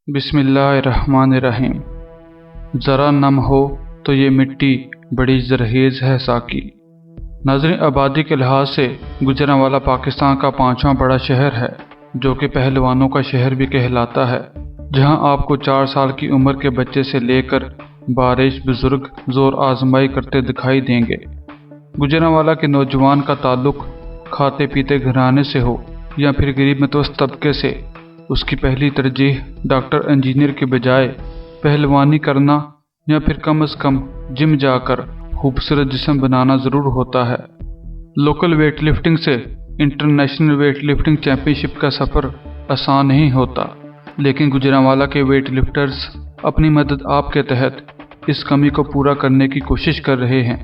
बिस्मिल्लाहिर्रहमानिर्रहीम। ज़रा नम हो तो ये मिट्टी बड़ी जरखेज़ है साकी। नाज़रीन, आबादी के लिहाज से गुजरांवाला पाकिस्तान का 5वां बड़ा शहर है, जो कि पहलवानों का शहर भी कहलाता है, जहां आपको 4 साल की उम्र के बच्चे से लेकर बारिश बुजुर्ग जोर आजमाई करते दिखाई देंगे। गुजरांवाला के नौजवान का ताल्लुक खाते पीते घराने से हो या फिर गरीब मतवस्त तबके से, उसकी पहली तरजीह डॉक्टर इंजीनियर के बजाय पहलवानी करना या फिर कम से कम जिम जाकर खूबसूरत जिस्म बनाना ज़रूर होता है। लोकल वेट लिफ्टिंग से इंटरनेशनल वेट लिफ्टिंग चैंपियनशिप का सफ़र आसान नहीं होता, लेकिन गुजरांवाला के वेट लिफ्टर्स अपनी मदद आपके तहत इस कमी को पूरा करने की कोशिश कर रहे हैं,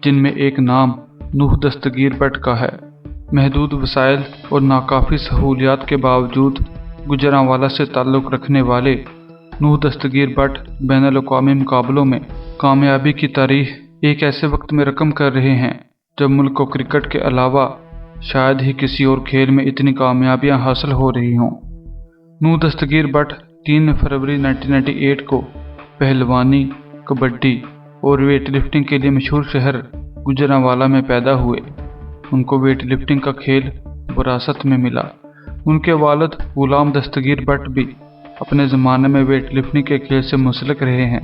जिनमें एक नाम नूह दस्तगीर भट्ट का है। महदूद वसाइल और नाकाफ़ी सहूलियात के बावजूद गुजरांवाला से ताल्लुक़ रखने वाले नूह दस्तगीर भट्ट बैनुल-अक़वामी मुकाबलों में कामयाबी की तारीख एक ऐसे वक्त में रकम कर रहे हैं जब मुल्क को क्रिकेट के अलावा शायद ही किसी और खेल में इतनी कामयाबियां हासिल हो रही हों। नूह दस्तगीर भट्ट 3 फरवरी 1998 को पहलवानी, कबड्डी और वेट लिफ्टिंग के लिए मशहूर शहर गुजरांवाला में पैदा हुए। उनको वेट लिफ्टिंग का खेल विरासत में मिला। उनके वालिद गुलाम दस्तगीर भट्ट भी अपने ज़माने में वेट लिफ्टिंग के खेल से मुंसलिक रहे हैं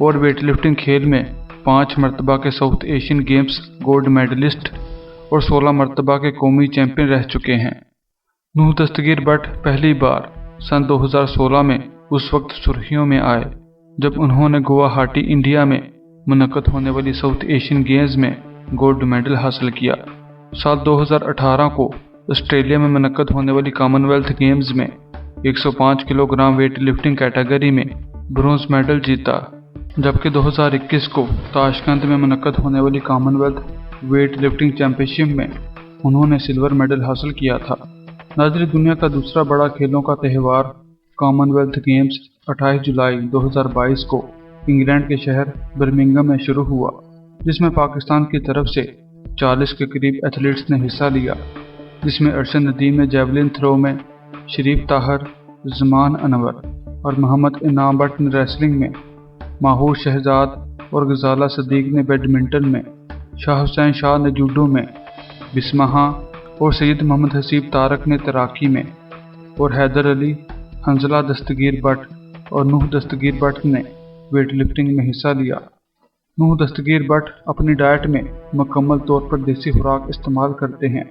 और वेट लिफ्टिंग खेल में 5 मरतबा के south Asian games gold medalist और 16 मरतबा के कौमी चैंपियन रह चुके हैं। नूह दस्तगीर भट्ट पहली बार सन 2016 में उस वक्त सुर्खियों में आए जब उन्होंने गुवाहाटी इंडिया में मुनक़्क़द होने वाली साउथ एशियन गेम्स में गोल्ड मेडल हासिल किया। साल 2018 को ऑस्ट्रेलिया में मुनक़्क़द होने वाली कॉमनवेल्थ गेम्स में 105 किलोग्राम वेट लिफ्टिंग कैटेगरी में ब्रॉन्ज मेडल जीता, जबकि 2021 को ताशकंद में मुनक़्क़द होने वाली कॉमनवेल्थ वेट लिफ्टिंग चैंपियनशिप में उन्होंने सिल्वर मेडल हासिल किया था। नाज़रीन, दुनिया का दूसरा बड़ा खेलों का त्यौहार कॉमनवेल्थ गेम्स 28 जुलाई 2022 को इंग्लैंड के शहर बर्मिंघम में शुरू हुआ, जिसमें पाकिस्तान की तरफ से 40 के करीब एथलीट्स ने हिस्सा लिया, जिसमें अरशद नदीम ने जेवलिन थ्रो में, शरीफ ताहर, ज़मान अनवर और मोहम्मद इनाम भट्ट ने रेसलिंग में, माहूर शहजाद और गजाला सदीक ने बैडमिंटन में, शाह हुसैन शाह ने जूडो में, बिस्महा और सैयद मोहम्मद हसीब तारक ने तैराकी में और हैदर अली, हंजला दस्तगीर भट्ट और नूह दस्तगीर भट्ट ने वेट लिफ्टिंग में हिस्सा लिया। नूह दस्तगीर भट्ट अपनी डाइट में मुकम्मल तौर पर देसी खुराक इस्तेमाल करते हैं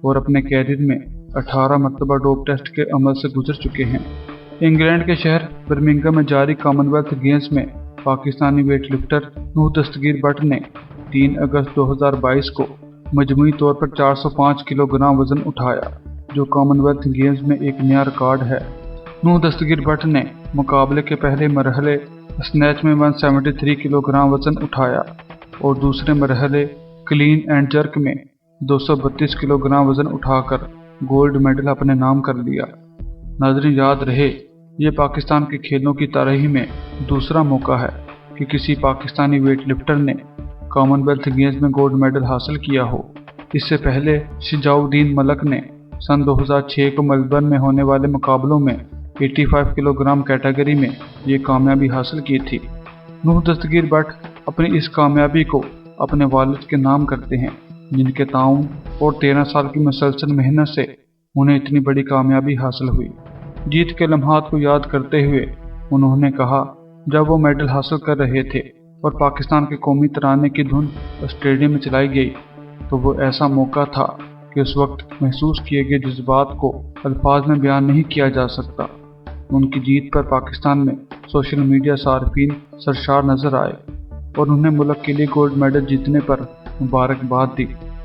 और अपने कैरियर में 18 मरतबा डोप टेस्ट के अमल से गुजर चुके हैं। इंग्लैंड के शहर बर्मिंघम में जारी कॉमनवेल्थ गेम्स में पाकिस्तानी वेट लिफ्टर नूह दस्तगीर भट्ट ने 3 अगस्त 2022 को मजमूई तौर पर 405 किलोग्राम वजन उठाया, जो कॉमनवेल्थ गेम्स में एक नया रिकॉर्ड है। नूह दस्तगीर भट्ट ने मुकाबले के पहले मरहले स्नैच में 173 किलोग्राम वजन उठाया और दूसरे मरहले क्लीन एंड जर्क में 232 किलोग्राम वजन उठाकर गोल्ड मेडल अपने नाम कर लिया। नाज़रीन, याद रहे, ये पाकिस्तान के खेलों की तारीख में दूसरा मौका है कि किसी पाकिस्तानी वेट लिफ्टर ने कॉमनवेल्थ गेम्स में गोल्ड मेडल हासिल किया हो। इससे पहले शिजाउद्दीन मलक ने सन 2006 को मेलबर्न में होने वाले मुकाबलों में 85 किलोग्राम कैटेगरी में ये कामयाबी हासिल की थी। नूह दस्तगीर भट्ट अपनी इस कामयाबी को अपने वालिद के नाम करते हैं, जिनके ताउन और 13 साल की मुसलसल मेहनत से उन्हें इतनी बड़ी कामयाबी हासिल हुई। जीत के लम्हात को याद करते हुए उन्होंने कहा, जब वो मेडल हासिल कर रहे थे और पाकिस्तान के कौमी तराने की धुन स्टेडियम में चलाई गई, तो वो ऐसा मौका था कि उस वक्त महसूस किए गए जज्बात को अल्फाज में बयान नहीं किया जा सकता। उनकी जीत पर पाकिस्तान में सोशल मीडिया सार्फिन सरशार नजर आए और उन्हें मुल्क के लिए गोल्ड मेडल जीतने पर मुबारकबाद दी।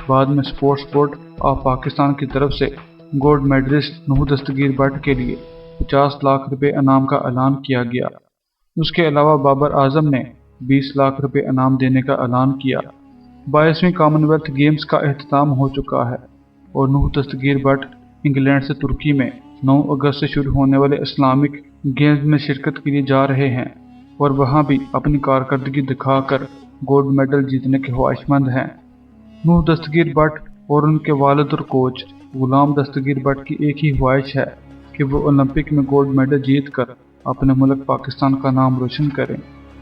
बाद में स्पोर्ट्स बोर्ड ऑफ पाकिस्तान की तरफ से गोल्ड मेडलिस्ट नूह दस्तगीर भट्ट के लिए 50 लाख रुपए इनाम का ऐलान किया गया। उसके अलावा बाबर आजम ने 20 लाख रुपए इनाम देने का ऐलान किया। 22वीं कॉमनवेल्थ गेम्स का अख्ताम हो चुका है और नूह दस्तगीर भट्ट इंग्लैंड से तुर्की में 9 अगस्त से शुरू होने वाले इस्लामिक गेम्स में शिरकत के लिए जा रहे हैं और वहां भी अपनी कारकर्दगी दिखाकर गोल्ड मेडल जीतने के ख्वाहिशमंद हैं। नूह दस्तगीर भट्ट और उनके वालिद और कोच गुलाम दस्तगीर भट्ट की एक ही ख्वाहिश है कि वो ओलंपिक में गोल्ड मेडल जीत कर अपने मुल्क पाकिस्तान का नाम रोशन करें।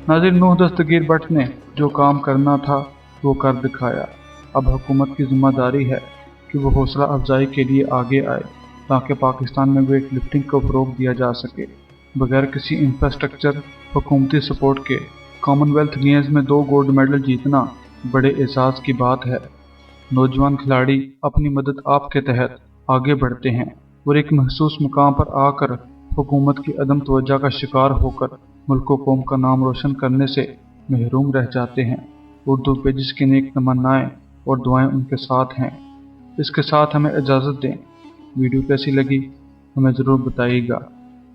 नाज़रीन, नूह दस्तगीर भट्ट ने जो काम करना था वो कर दिखाया। अब हुकूमत की जिम्मेदारी है कि वो हौसला अफजाई के लिए आगे आए ताकि पाकिस्तान में वेट लिफ्टिंग को फ़रोग दिया जा सके। बगैर किसी इंफ्रास्ट्रक्चर हुकूमती सपोर्ट के कॉमनवेल्थ गेम्स में 2 गोल्ड मेडल जीतना बड़े एहसास की बात है। नौजवान खिलाड़ी अपनी मदद आप के तहत आगे बढ़ते हैं और एक महसूस मुकाम पर आकर हुकूमत की अदम तवज्जो का शिकार होकर मुल्क व कौम का नाम रोशन करने से महरूम रह जाते हैं। उर्दू पेजेस की नेक तमन्नाएं और दुआएं उनके साथ हैं। इसके साथ हमें इजाज़त दें। वीडियो कैसी लगी हमें ज़रूर बताइएगा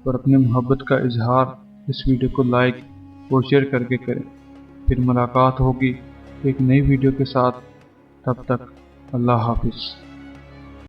और अपनी मोहब्बत का इजहार इस वीडियो को लाइक और शेयर करके करें। फिर मुलाकात होगी एक नई वीडियो के साथ। तब तक अल्लाह हाफिज़।